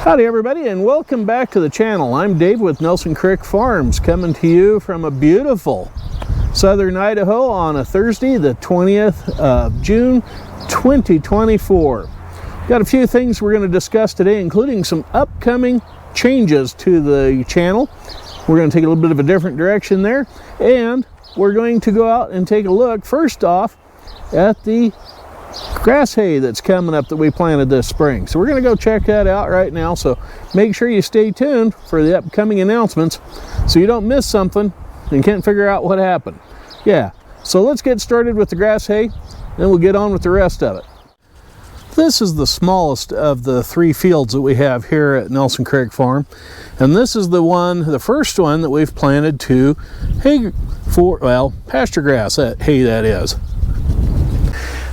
Howdy everybody, and welcome back to the channel. I'm Dave with Nelson Creek Farms, coming to you from a beautiful southern Idaho on a Thursday, the 20th of June 2024. Got a few things we're going to discuss today, including some upcoming changes to the channel. We're going to take a little bit of a different direction there, and we're going to go out and take a look first off at the grass hay that's coming up that we planted this spring. So we're going to go check that out right now, so make sure you stay tuned for the upcoming announcements so you don't miss something and can't figure out what happened. Yeah, so let's get started with the grass hay, then we'll get on with the rest of it. This is the smallest of the three fields that we have here at Nelson Creek Farm, and this is the first one that we've planted to hay for, well, pasture grass hay, that is.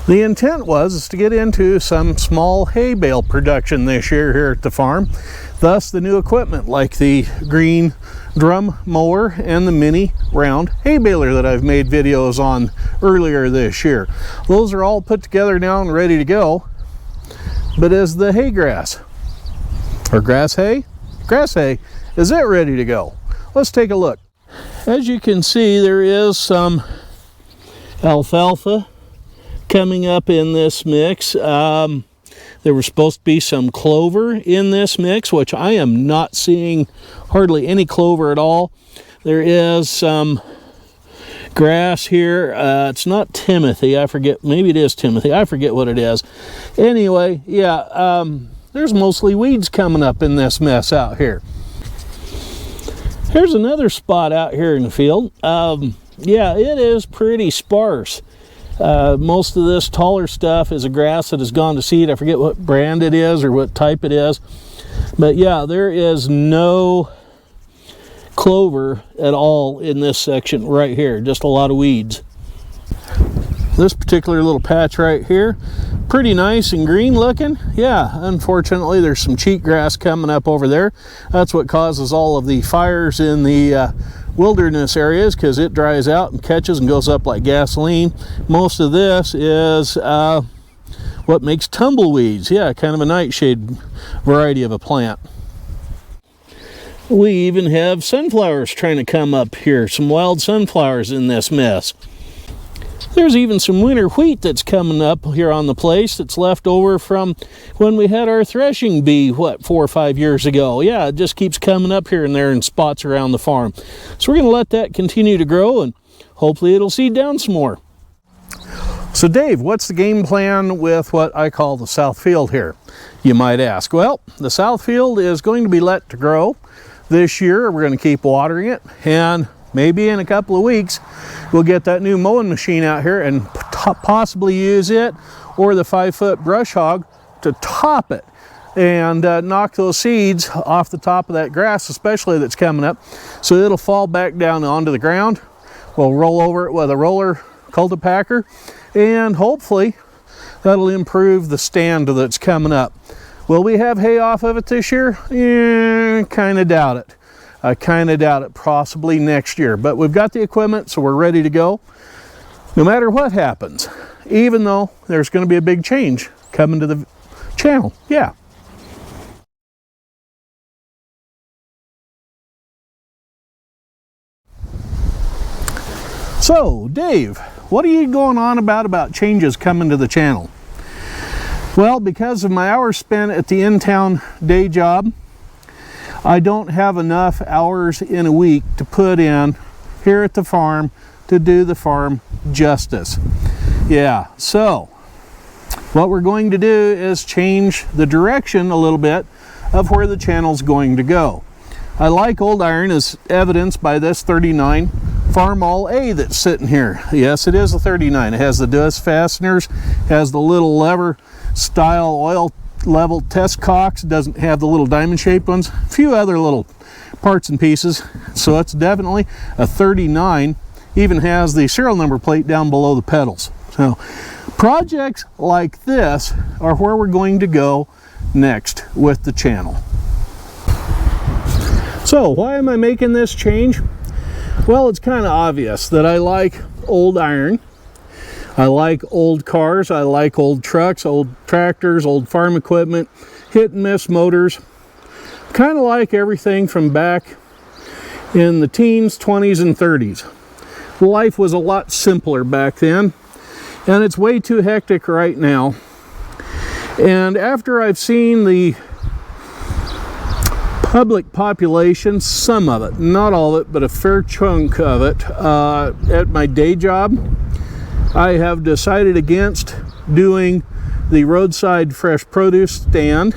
The intent is to get into some small hay bale production this year here at the farm. Thus the new equipment like the green drum mower and the mini round hay baler that I've made videos on earlier this year. Those are all put together now and ready to go. But is the hay grass, or grass hay, is it ready to go? Let's take a look. As you can see, there is some alfalfa coming up in this mix. There was supposed to be some clover in this mix, which I am not seeing hardly any clover at all. There is some grass here. It's not Timothy, I forget, maybe it is Timothy, I forget what it is. Anyway, yeah, there's mostly weeds coming up in this mess out here. Here's another spot out here in the field. Yeah, it is pretty sparse. Most of this taller stuff is a grass that has gone to seed. I forget what brand it is or what type it is, but yeah, there is no clover at all in this section right here, just a lot of weeds. This particular little patch right here, pretty nice and green looking. Yeah, unfortunately there's some cheatgrass coming up over there. That's what causes all of the fires in the wilderness areas, because it dries out and catches and goes up like gasoline. Most of this is what makes tumbleweeds. Yeah, kind of a nightshade variety of a plant. We even have sunflowers trying to come up here, some wild sunflowers in this mess. There's even some winter wheat that's coming up here on the place that's left over from when we had our threshing bee, what, 4 or 5 years ago. Yeah, it just keeps coming up here and there in spots around the farm. So we're going to let that continue to grow, and hopefully it'll seed down some more. So Dave, what's the game plan with what I call the south field here, you might ask? Well, the south field is going to be let to grow this year. We're going to keep watering it, and maybe in a couple of weeks we'll get that new mowing machine out here and possibly use it or the 5-foot brush hog to top it and knock those seeds off the top of that grass, especially that's coming up, so it'll fall back down onto the ground. We'll roll over it with a roller cultipacker, and hopefully that'll improve the stand that's coming up. Will we have hay off of it this year? Kind of doubt it. I kind of doubt it, possibly next year. But we've got the equipment, so we're ready to go. No matter what happens, even though there's going to be a big change coming to the channel. Yeah. So, Dave, what are you going on about changes coming to the channel? Well, because of my hours spent at the in-town day job, I don't have enough hours in a week to put in here at the farm to do the farm justice. Yeah, so what we're going to do is change the direction a little bit of where the channel's going to go. I like old iron, as evidenced by this 39 Farmall A that's sitting here. Yes, it is a 39. It has the dust fasteners, has the little lever style oil level test cocks, doesn't have the little diamond shaped ones, a few other little parts and pieces. So it's definitely a 39, even has the serial number plate down below the pedals. So projects like this are where we're going to go next with the channel. So why am I making this change? Well, it's kind of obvious that I like old iron. I like old cars, I like old trucks, old tractors, old farm equipment, hit and miss motors. kind of like everything from back in the teens, 20s, and 30s. Life was a lot simpler back then, and it's way too hectic right now. And after I've seen the public population, some of it, not all of it, but a fair chunk of it, at my day job, I have decided against doing the roadside fresh produce stand.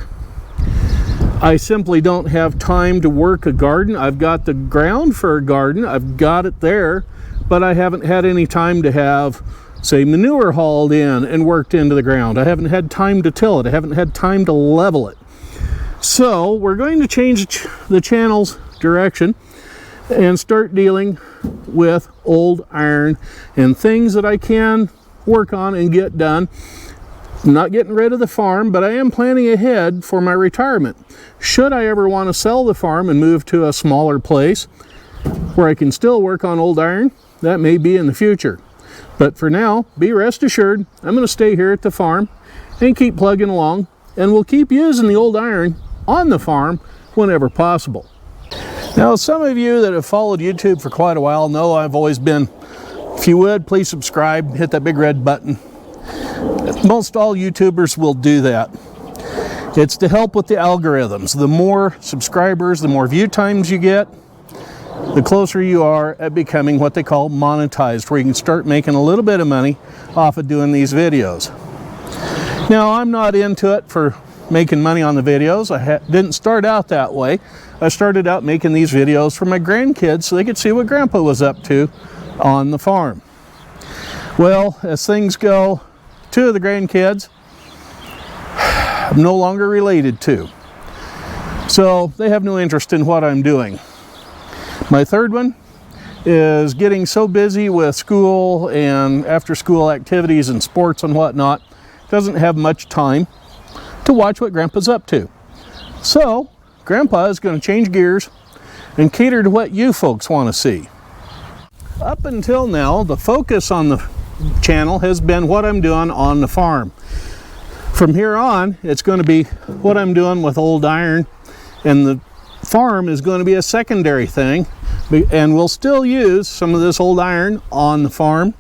I simply don't have time to work a garden. I've got the ground for a garden, I've got it there, but I haven't had any time to have, say, manure hauled in and worked into the ground. I haven't had time to till it. I haven't had time to level it. So we're going to change the channel's direction and start dealing with old iron and things that I can work on and get done. I'm not getting rid of the farm, but I am planning ahead for my retirement. Should I ever want to sell the farm and move to a smaller place where I can still work on old iron, that may be in the future. But for now, be rest assured, I'm going to stay here at the farm and keep plugging along, and we'll keep using the old iron on the farm whenever possible. Now, some of you that have followed YouTube for quite a while know I've always been, if you would, please subscribe, hit that big red button. Most all YouTubers will do that. It's to help with the algorithms. The more subscribers, the more view times you get, the closer you are at becoming what they call monetized, where you can start making a little bit of money off of doing these videos. Now, I'm not into it for making money on the videos. I didn't start out that way. I started out making these videos for my grandkids so they could see what Grandpa was up to on the farm. Well, as things go, two of the grandkids I'm no longer related to, so they have no interest in what I'm doing. My third one is getting so busy with school and after school activities and sports and whatnot, doesn't have much time to watch what Grandpa's up to. So Grandpa is going to change gears and cater to what you folks want to see. Up until now, the focus on the channel has been what I'm doing on the farm. From here on, it's going to be what I'm doing with old iron, and the farm is going to be a secondary thing, and we'll still use some of this old iron on the farm,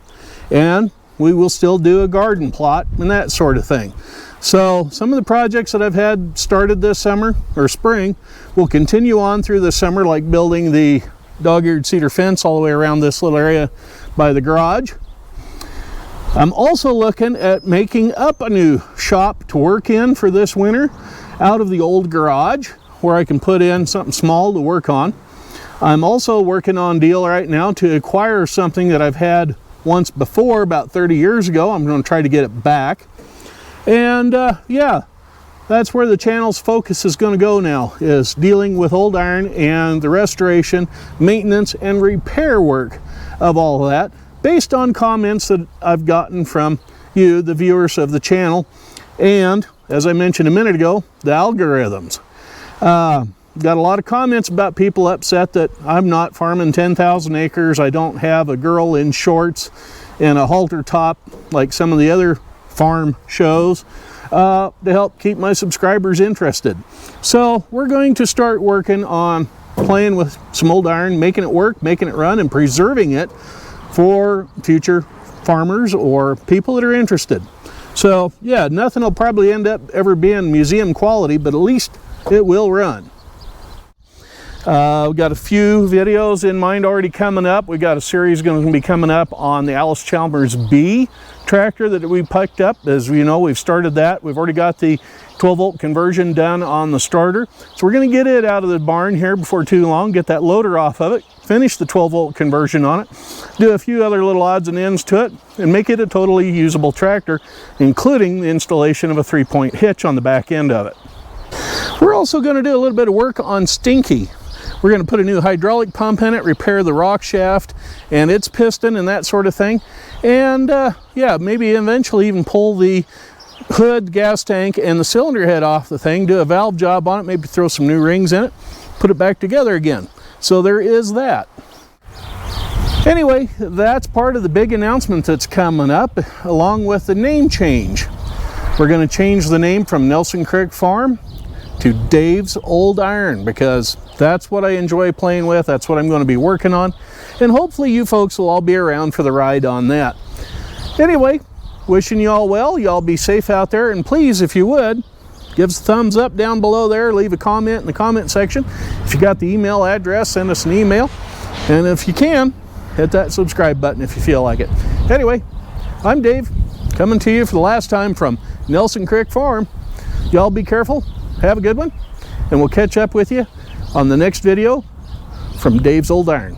and we will still do a garden plot and that sort of thing. So some of the projects that I've had started this summer or spring will continue on through the summer, like building the dog-eared cedar fence all the way around this little area by the garage. I'm also looking at making up a new shop to work in for this winter out of the old garage, where I can put in something small to work on. I'm also working on a deal right now to acquire something that I've had once before, about 30 years ago. I'm going to try to get it back. And yeah, that's where the channel's focus is going to go now, is dealing with old iron and the restoration, maintenance, and repair work of all of that, based on comments that I've gotten from you, the viewers of the channel, and, as I mentioned a minute ago, the algorithms. Got a lot of comments about people upset that I'm not farming 10,000 acres. I don't have a girl in shorts and a halter top like some of the other farm shows to help keep my subscribers interested. So we're going to start working on playing with some old iron, making it work, making it run, and preserving it for future farmers or people that are interested. So yeah, nothing will probably end up ever being museum quality, but at least it will run. We've got a few videos in mind already coming up. We've got a series going to be coming up on the Allis-Chalmers B tractor that we picked up. As you know, we've started that. We've already got the 12-volt conversion done on the starter. So we're going to get it out of the barn here before too long, get that loader off of it, finish the 12-volt conversion on it, do a few other little odds and ends to it, and make it a totally usable tractor, including the installation of a 3-point hitch on the back end of it. We're also going to do a little bit of work on Stinky. We're going to put a new hydraulic pump in it, repair the rock shaft and its piston and that sort of thing. And yeah, maybe eventually even pull the hood, gas tank, and the cylinder head off the thing, do a valve job on it, maybe throw some new rings in it, put it back together again. So there is that. Anyway, that's part of the big announcement that's coming up, along with the name change. We're going to change the name from Nelson Creek Farm to Dave's Old Iron, because that's what I enjoy playing with. That's what I'm going to be working on. And hopefully you folks will all be around for the ride on that. Anyway, wishing you all well. Y'all be safe out there. And please, if you would, give us a thumbs up down below there. Leave a comment in the comment section. If you got the email address, send us an email. And if you can, hit that subscribe button if you feel like it. Anyway, I'm Dave, coming to you for the last time from Nelson Creek Farm. Y'all be careful. Have a good one. And we'll catch up with you on the next video from Dave's Old Iron.